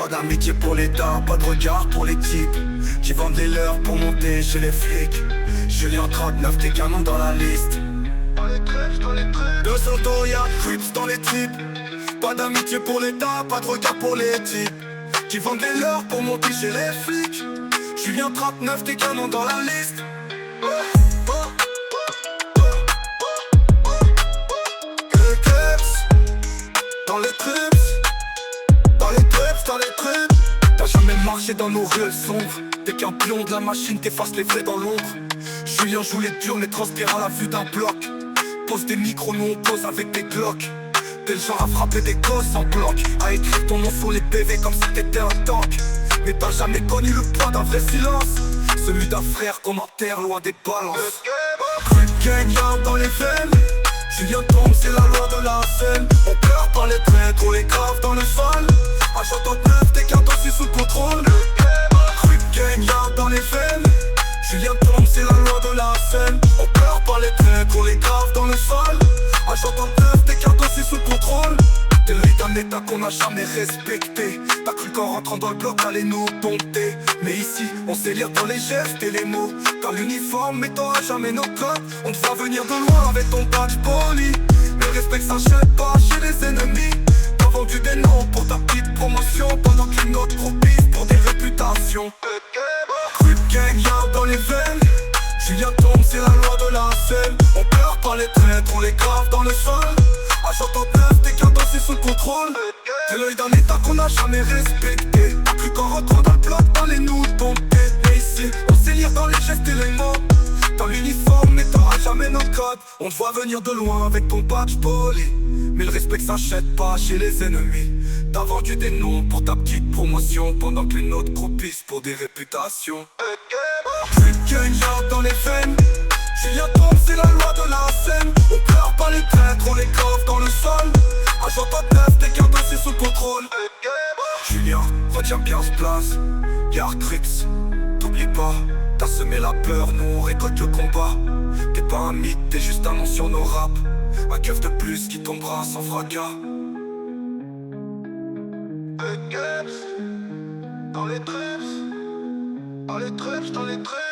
d'amitié pour l'État, pas de regard pour les types qui vendent les leurs pour monter chez les flics. Julien 39, t'es canon dans la liste. Dans les trèfles, dans les trèfles 200 ans, y'a Crips dans les types. Pas d'amitié pour l'État, pas de regard pour les types qui vendent les leurs pour monter chez les flics. Julien 39, t'es canon dans la liste. Dans les trips, dans les trips, dans les trips. T'as jamais marché dans nos ruelles sombres. Dès qu'un pion de la machine t'efface les vrais dans l'ombre. Julien joue les durs mais transpire à la vue d'un bloc. Pose des micros, nous on pose avec des glocks. T'es le genre à frapper des gosses en bloc, à écrire ton nom sur les PV comme si t'étais un tank. Mais t'as jamais connu le poids d'un vrai silence, celui d'un frère qu'on enterre loin des balances. Gang yard dans les veines, Julien tombe, c'est la loi de la scène. On pleure par les traîtres, on les grave dans le sol. À 69, t'es qu'un dossier sous contrôle. Gang yard dans les veines, Julien tombe, c'est la loi de la scène. On pleure par les traîtres, on les grave dans le sol. À 69, t'es qu'un dossier sous contrôle. T'es le d'un état qu'on n'a jamais respecté. T'as cru qu'en rentrant dans le bloc allait nous dompter. Mais ici, on sait lire dans les gestes et les mots. Dans l'uniforme, mais t'auras jamais nos codes. On te voit venir de loin avec ton badge poli. Mais le respect s'achète pas chez les ennemis. T'as vendu des noms pour ta petite promotion, pendant qu'une autre propice pour des réputations. Gang yard dans les veines, Julien tombe, c'est la loi de la scène. On pleure par les traîtres, on les grave dans le sol. À 69, t'es qu'un dossier sous contrôle. T'es l'œil d'un état qu'on n'a jamais respecté. T'as cru qu'en rentrant dans le bloc t'allais nous dompter. Mais ici, on sait lire dans les gestes et les mots. Dans l'uniforme, mais t'auras jamais nos codes. On te voit venir de loin avec ton badge poli. Mais le respect s'achète pas chez les ennemis. T'as vendu des noms pour ta petite promotion, pendant que les nôtres croupissent pour des réputations. Gang yard dans les veines, Julien tombe, c'est la loi de la scène. On pleure pas les traîtres, on les grave dans le sol. À 69, t'es qu'un dossier sous contrôle. Julien, retiens bien ce place. Yard Crips, t'oublie pas, t'as semé la peur, nous on récolte le combat. T'es pas un mythe, t'es juste un nom sur nos raps. Un keuf de plus qui tombera sans fracas. Dans les trips, dans les trips, dans les trips.